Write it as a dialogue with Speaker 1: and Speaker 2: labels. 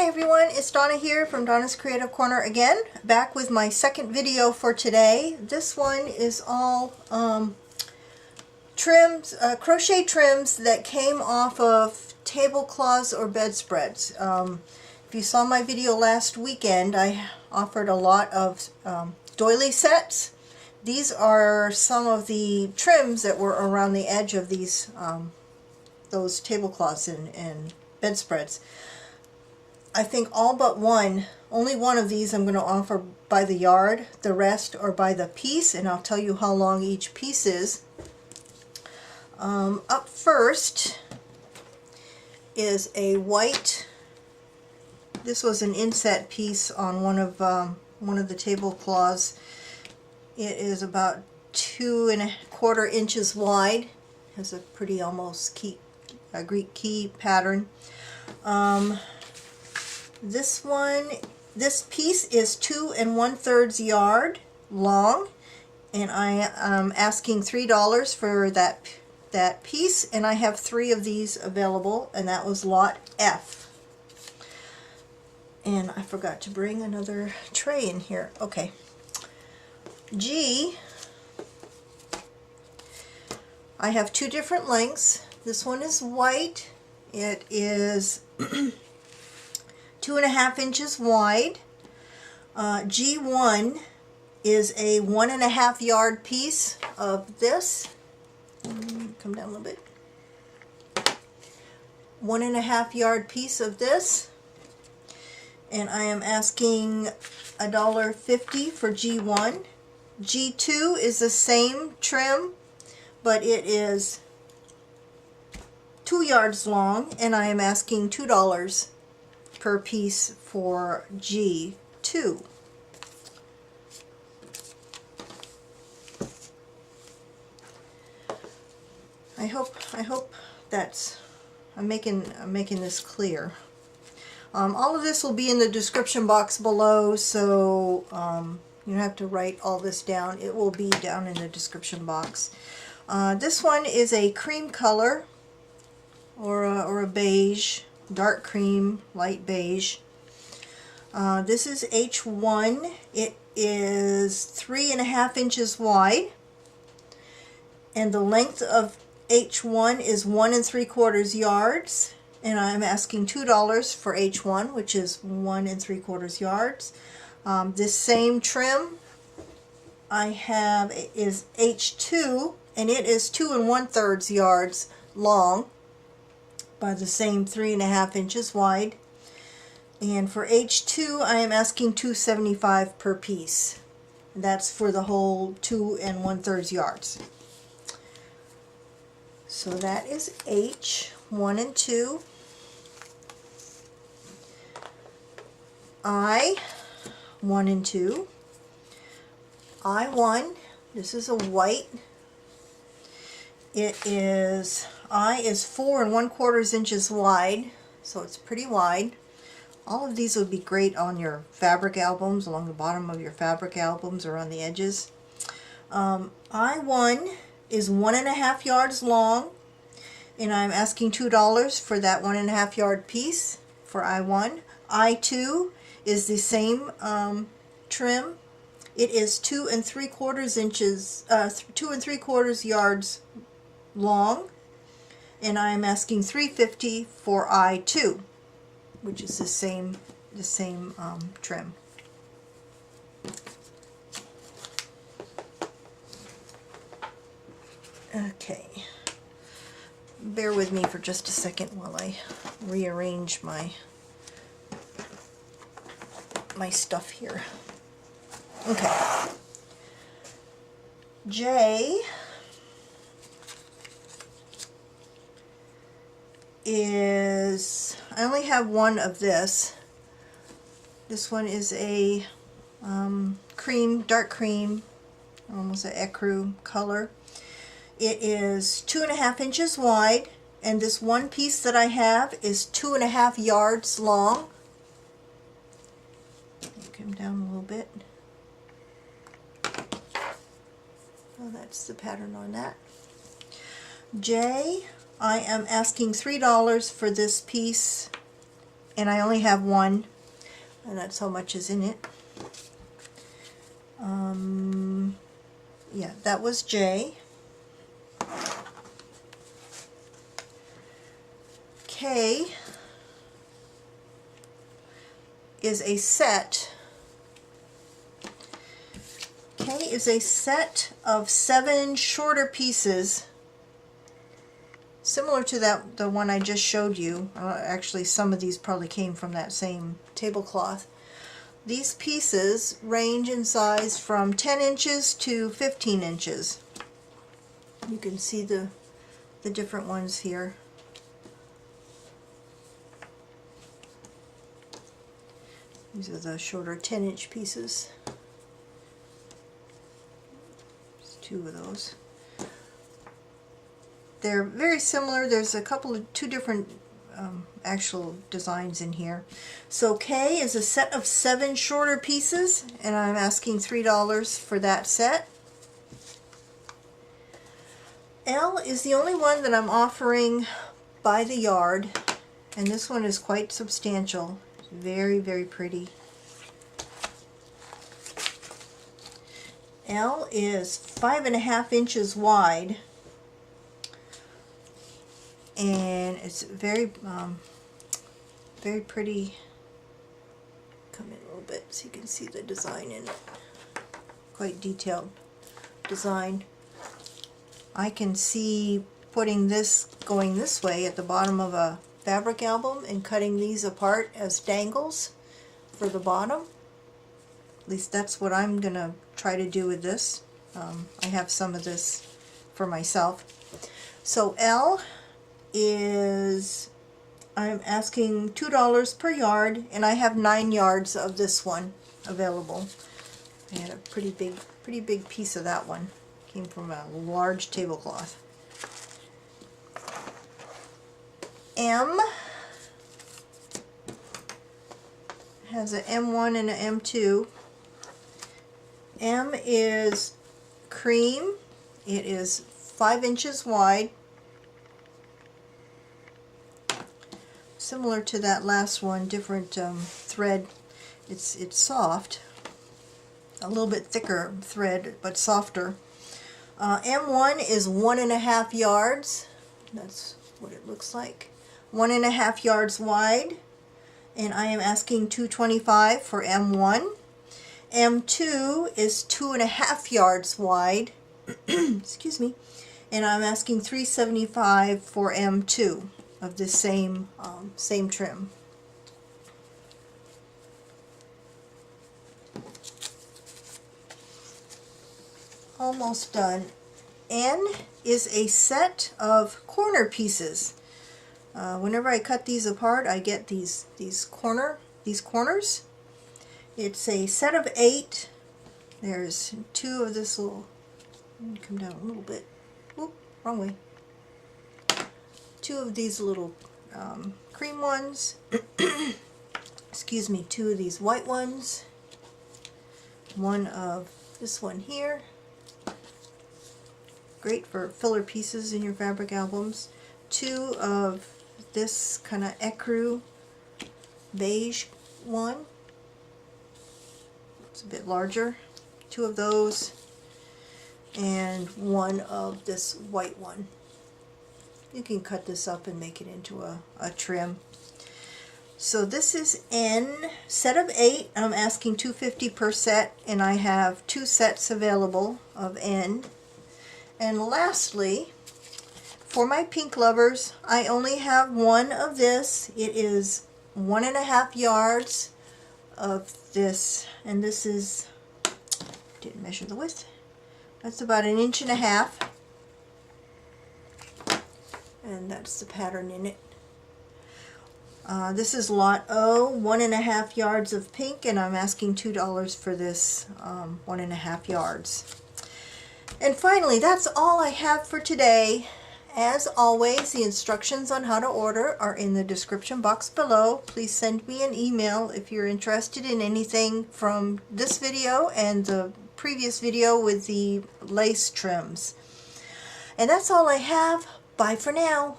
Speaker 1: Hi everyone, it's Donna here from Donna's Creative Corner again, back with my second video for today. This one is all trims, crochet trims that came off of tablecloths or bedspreads. If you saw my video last weekend, I offered a lot of doily sets. These are some of the trims that were around the edge of these those tablecloths and bedspreads. I think all but one, only one of these I'm going to offer by the yard, the rest are by the piece, and I'll tell you how long each piece is. Up first is a white, this was an inset piece on one of the tablecloths. It is about 2¼ inches wide, has a pretty almost Greek key pattern. This piece is 2 1/3 yard long, and I am asking $3 for that piece, and I have 3 of these available, and that was lot F. And I forgot to bring another tray in here. Okay. G, I have 2 different lengths. This one is white. It is 2½ inches wide. G1 is a 1½ yard piece of this. Come down a little bit. 1½ yard piece of this, and I am asking $1.50 for G1. G2 is the same trim, but it is 2 yards long, and I am asking $2 per piece for G2. I hope that's I'm making this clear. All of this will be in the description box below, so you don't have to write all this down. It will be down in the description box. This one is a cream color, or a beige, dark cream, light beige. This is H1. It is 3½ inches wide, and the length of H1 is 1 3/4 yards, and I'm asking $2 for H1, which is 1 3/4 yards. This same trim I have is H2, and it is 2 1/3 yards long by the same 3½ inches wide. And for H2 I am asking $2.75 per piece. That's for the whole 2 1/3 yards. So that is H1 and 2. I1 and 2. I1, this is a white. It is, I is 4 1/4 inches wide, so it's pretty wide. All of these would be great on your fabric albums, along the bottom of your fabric albums or on the edges. I1 is 1½ yards long, and I'm asking $2 for that 1½ yard piece for I1. I2 is the same trim. It is 2 3/4 inches, 2 3/4 yards long, and I'm asking $3.50 for I2, which is the same trim. Okay, bear with me for just a second while I rearrange my stuff here. Okay, J is, I only have one of this. This one is a cream, dark cream, almost an ecru color. It is 2½ inches wide, and this one piece that I have is 2½ yards long. Come down a little bit. Oh, that's the pattern on that. J, I am asking $3 for this piece and I only have one, and that's how much is in it. Yeah, that was J. K is a set. K is a set of 7 shorter pieces, similar to the one I just showed you. Actually, some of these probably came from that same tablecloth. These pieces range in size from 10 inches to 15 inches. You can see the different ones here. These are the shorter 10-inch pieces. There's 2 of those. They're very similar. There's a couple of 2 different actual designs in here. So K is a set of 7 shorter pieces, and I'm asking $3 for that set. L is the only one that I'm offering by the yard, and this one is quite substantial. It's very, very pretty. L is 5.5 inches wide, and it's very very pretty. Come in a little bit so you can see the design in it. Quite detailed design. I can see putting this going this way at the bottom of a fabric album and cutting these apart as dangles for the bottom. At least that's what I'm gonna try to do with this. I have some of this for myself. So L is, I'm asking $2 per yard, and I have 9 yards of this one available. I had a pretty big piece of that one. Came from a large tablecloth. M has an M1 and an M2. M is cream. It is 5 inches wide. Similar to that last one, different thread. It's soft, a little bit thicker thread, but softer. M1 is 1.5 yards. That's what it looks like. 1.5 yards wide, and I am asking $2.25 for M1. M2 is 2.5 yards wide. Excuse me, and I'm asking $3.75 for M2 of this same trim. Almost done. N is a set of corner pieces. Whenever I cut these apart, I get these corners. It's a set of 8. There's 2 of this little. Let me come down a little bit. Oop, wrong way. 2 of these little cream ones. Excuse me, 2 of these white ones. 1 of this one here. Great for filler pieces in your fabric albums. 2 of this kind of ecru beige one. It's a bit larger. 2 of those, and 1 of this white one. You can cut this up and make it into a trim. So this is N, set of 8. I'm asking $2.50 per set, and I have 2 sets available of N. And lastly, for my pink lovers, I only have 1 of this. It is 1.5 yards of this, and this is, didn't measure the width, that's about 1.5 inches, and that's the pattern in it. This is lot O, 1.5 yards of pink, and I'm asking $2 for this 1.5 yards. And finally, that's all I have for today. As always, the instructions on how to order are in the description box below. Please send me an email if you're interested in anything from this video and the previous video with the lace trims. And that's all I have. Bye for now.